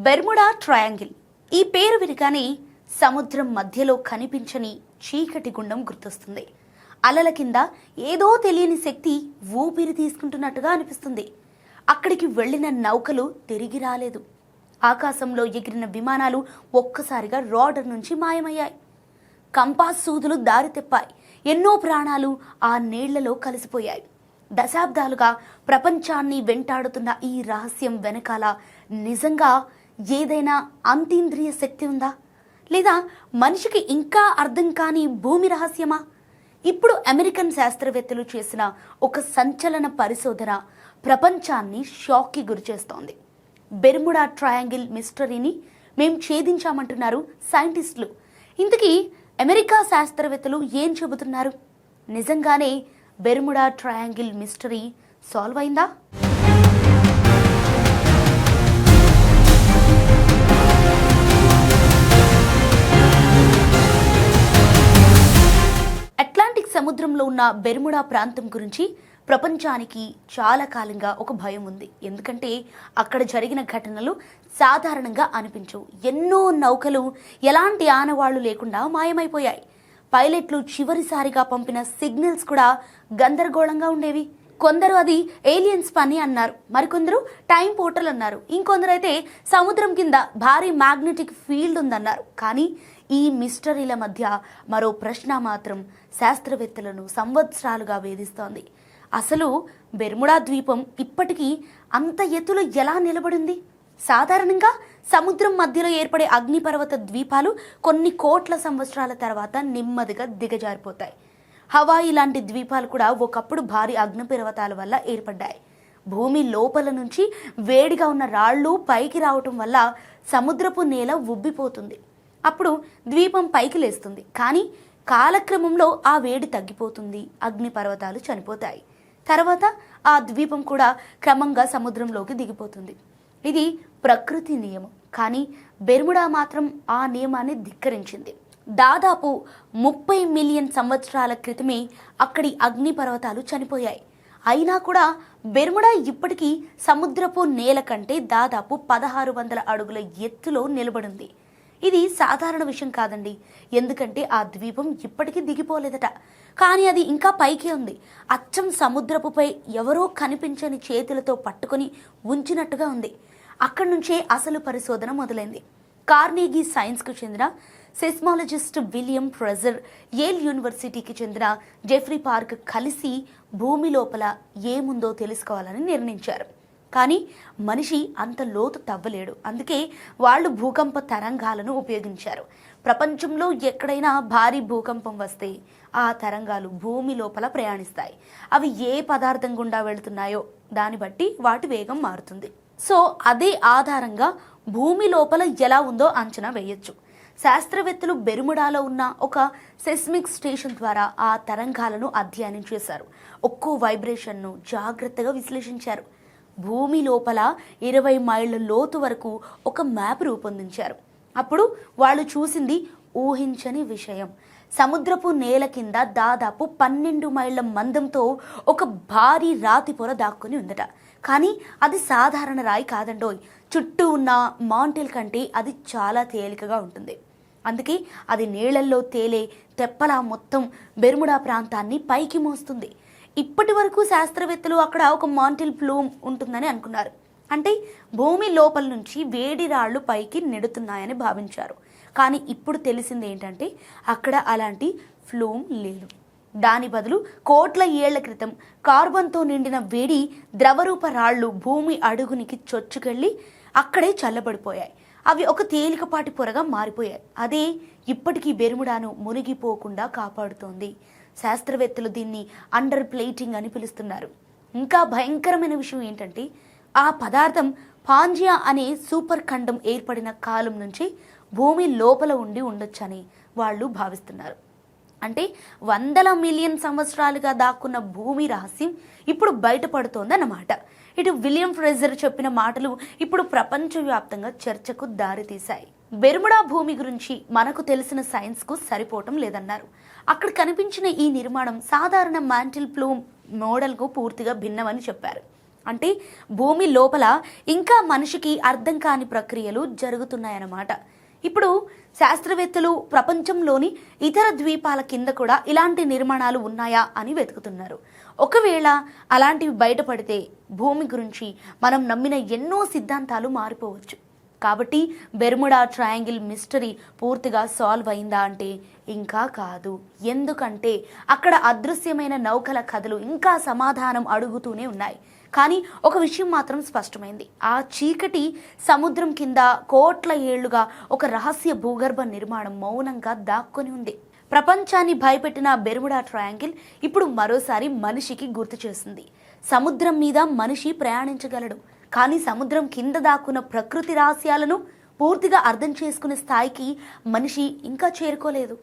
Bermuda triangle ఈ పేరు వినగానే సముద్రం మధ్యలో కనిపించని చీకటి గుండం గుర్తొస్తుంది. అలల కింద ఏదో తెలియని శక్తి ఊపిరి తీసుకుంటున్నట్టుగా అనిపిస్తుంది. అక్కడికి వెళ్లిన నౌకలు తిరిగి రాలేదు. ఆకాశంలో ఎగిరిన విమానాలు ఒక్కసారిగా రాడర్ నుంచి మాయమయ్యాయి. కంపాస్ సూదులు దారి తెప్పాయి. ఎన్నో ప్రాణాలు ఆ నీళ్లలో కలిసిపోయాయి. దశాబ్దాలుగా ప్రపంచాన్ని వెంటాడుతున్న ఈ రహస్యం వెనకాల నిజంగా ఏదైనా అంతీంద్రియ శక్తి ఉందా, లేదా మనిషికి ఇంకా అర్థం కాని భూమి రహస్యమా? ఇప్పుడు అమెరికన్ శాస్త్రవేత్తలు చేసిన ఒక సంచలన పరిశోధన ప్రపంచాన్ని షాక్కి గురిచేస్తోంది. బెర్ముడా ట్రయాంగిల్ మిస్టరీని మేం ఛేదించామంటున్నారు సైంటిస్టులు. ఇంతకీ అమెరికా శాస్త్రవేత్తలు ఏం చెబుతున్నారు? నిజంగానే బెర్ముడా ట్రయాంగిల్ మిస్టరీ సాల్వ్ అయిందా? అట్లాంటిక్ సముద్రంలో ఉన్న బెర్ముడా ప్రాంతం గురించి ప్రపంచానికి చాలా కాలంగా ఒక భయం ఉంది. ఎందుకంటే అక్కడ జరిగిన ఘటనలు సాధారణంగా అనిపించవు. ఎన్నో నౌకలు ఎలాంటి ఆనవాళ్లు లేకుండా మాయమైపోయాయి. పైలట్లు చివరిసారిగా పంపిన సిగ్నల్స్ కూడా గందరగోళంగా ఉండేవి. కొందరు అది ఏలియన్స్ పని అన్నారు, మరికొందరు టైం పోర్టల్ అన్నారు, ఇంకొందరైతే సముద్రం కింద భారీ మ్యాగ్నెటిక్ ఫీల్డ్ ఉందన్నారు. కానీ ఈ మిస్టరీల మధ్య మరో ప్రశ్న మాత్రం శాస్త్రవేత్తలను సంవత్సరాలుగా వేధిస్తోంది. అసలు బెర్ముడా ద్వీపం ఇప్పటికీ అంత ఎత్తులో ఎలా నిలబడింది? సాధారణంగా సముద్రం మధ్యలో ఏర్పడే అగ్నిపర్వత ద్వీపాలు కొన్ని కోట్ల సంవత్సరాల తర్వాత నెమ్మదిగా దిగజారిపోతాయి. హవాయి లాంటి ద్వీపాలు కూడా ఒకప్పుడు భారీ అగ్నిపర్వతాల వల్ల ఏర్పడ్డాయి. భూమి లోపల నుంచి వేడిగా ఉన్న రాళ్లు పైకి రావటం వల్ల సముద్రపు నేల ఉబ్బిపోతుంది. అప్పుడు ద్వీపం పైకి లేస్తుంది. కానీ కాలక్రమంలో ఆ వేడి తగ్గిపోతుంది, అగ్నిపర్వతాలు చనిపోతాయి. తర్వాత ఆ ద్వీపం కూడా క్రమంగా సముద్రంలోకి దిగిపోతుంది. ఇది ప్రకృతి నియమం. కానీ బెర్ముడా మాత్రం ఆ నియమాన్ని ధిక్కరించింది. దాదాపు 30 మిలియన్ సంవత్సరాల క్రితమే అక్కడి అగ్నిపర్వతాలు చనిపోయాయి. అయినా కూడా బెర్ముడా ఇప్పటికీ సముద్రపు నేల కంటే దాదాపు 1600 అడుగుల ఎత్తులో నిలబడింది. ఇది సాధారణ విషయం కాదండి. ఎందుకంటే ఆ ద్వీపం ఇప్పటికీ దిగిపోలేదట. కానీ అది ఇంకా పైకే ఉంది. అచ్చం సముద్రపుపై ఎవరో కనిపించని చేతులతో పట్టుకొని ఉంచినట్టుగా ఉంది. అక్కడి నుంచే అసలు పరిశోధన మొదలైంది. కార్నెగీ సైన్స్కు చెందిన సెస్మాలజిస్ట్ విలియం ఫ్రెజర్, యేల్ యూనివర్సిటీకి చెందిన జెఫ్రీ పార్క్ కలిసి భూమి లోపల ఏముందో తెలుసుకోవాలని నిర్ణయించారు. కానీ మనిషి అంత లోతు తవ్వలేడు. అందుకే వాళ్ళు భూకంప తరంగాలను ఉపయోగించారు. ప్రపంచంలో ఎక్కడైనా భారీ భూకంపం వస్తే ఆ తరంగాలు భూమి లోపల ప్రయాణిస్తాయి. అవి ఏ పదార్థం గుండా వెళుతున్నాయో దాన్ని బట్టి వాటి వేగం మారుతుంది. సో అదే ఆధారంగా భూమి లోపల ఎలా ఉందో అంచనా వేయొచ్చు. శాస్త్రవేత్తలు బెర్ముడాలో ఉన్న ఒక సెస్మిక్ స్టేషన్ ద్వారా ఆ తరంగాలను అధ్యయనం చేశారు. ఒక్కో వైబ్రేషన్ను జాగ్రత్తగా విశ్లేషించారు. భూమి లోపల 20 మైళ్ళ లోతు వరకు ఒక మ్యాప్ రూపొందించారు. అప్పుడు వాళ్ళు చూసింది ఊహించని విషయం. సముద్రపు నేల కింద దాదాపు 12 మైళ్ళ మందంతో ఒక భారీ రాతి పొర దాక్కుని ఉందట. కానీ అది సాధారణ రాయి కాదండోయ్. చుట్టూ ఉన్న మౌంటైన్ కంటే అది చాలా తేలికగా ఉంటుంది. అందుకే అది నీళ్లల్లో తేలే తెప్పలా మొత్తం బెర్ముడా ప్రాంతాన్ని పైకి మోస్తుంది. ఇప్పటి వరకు శాస్త్రవేత్తలు అక్కడ ఒక మాంటిల్ ప్లూమ్ ఉంటుందని అనుకున్నారు. అంటే భూమి లోపల నుంచి వేడి రాళ్లు పైకి నెడుతున్నాయని భావించారు. కానీ ఇప్పుడు తెలిసింది ఏంటంటే అక్కడ అలాంటి ఫ్లూమ్ లేదు. దాని బదులు కోట్ల ఏళ్ల క్రితం కార్బన్తో నిండిన వేడి ద్రవరూప రాళ్లు భూమి అడుగునికి చొచ్చుకెళ్ళి అక్కడే చల్లబడిపోయాయి. అవి ఒక తేలికపాటి పొరగా మారిపోయాయి. అదే ఇప్పటికీ బెర్ముడాను మునిగిపోకుండా కాపాడుతోంది. శాస్త్రవేత్తలు దీన్ని అండర్ ప్లేటింగ్ అని పిలుస్తున్నారు. ఇంకా భయంకరమైన విషయం ఏంటంటే ఆ పదార్థం పాంజియా అనే సూపర్ ఖండం ఏర్పడిన కాలం నుంచి భూమి లోపల ఉండి ఉండొచ్చని వాళ్ళు భావిస్తున్నారు. అంటే 100 మిలియన్ సంవత్సరాలుగా దాక్కున్న భూమి రహస్యం ఇప్పుడు బయటపడుతోందన్నమాట. ఇటు విలియం ఫ్రేజర్ చెప్పిన మాటలు ఇప్పుడు ప్రపంచవ్యాప్తంగా చర్చకు దారితీశాయి. బెర్ముడా భూమి గురించి మనకు తెలిసిన సైన్స్కు సరిపోవటం లేదన్నారు. అక్కడ కనిపించిన ఈ నిర్మాణం సాధారణ మాంటిల్ ప్లూమ్ మోడల్కు పూర్తిగా భిన్నమని చెప్పారు. అంటే భూమి లోపల ఇంకా మనిషికి అర్థం కాని ప్రక్రియలు జరుగుతున్నాయన్నమాట. ఇప్పుడు శాస్త్రవేత్తలు ప్రపంచంలోని ఇతర ద్వీపాల కింద కూడా ఇలాంటి నిర్మాణాలు ఉన్నాయా అని వెతుకుతున్నారు. ఒకవేళ అలాంటివి బయటపడితే భూమి గురించి మనం నమ్మిన ఎన్నో సిద్ధాంతాలు మారిపోవచ్చు. కాబట్టి బెర్ముడా ట్రయాంగిల్ మిస్టరీ పూర్తిగా సాల్వ్ అయిందా అంటే ఇంకా కాదు. ఎందుకంటే అక్కడ అదృశ్యమైన నౌకల కథలు ఇంకా సమాధానం అడుగుతూనే ఉన్నాయి. కానీ ఒక విషయం మాత్రం స్పష్టమైంది. ఆ చీకటి సముద్రం కింద కోట్ల ఏళ్లుగా ఒక రహస్య భూగర్భ నిర్మాణం మౌనంగా దాక్కుని ఉంది. ప్రపంచాన్ని భయపెట్టిన బెర్ముడా ట్రయాంగిల్ ఇప్పుడు మరోసారి మనిషికి గుర్తు చేస్తుంది. సముద్రం మీద మనిషి ప్రయాణించగలడు, కానీ సముద్రం కింద దాక్కున్న ప్రకృతి రహస్యాలను పూర్తిగా అర్థం చేసుకునే స్థాయికి మనిషి ఇంకా చేరుకోలేదు.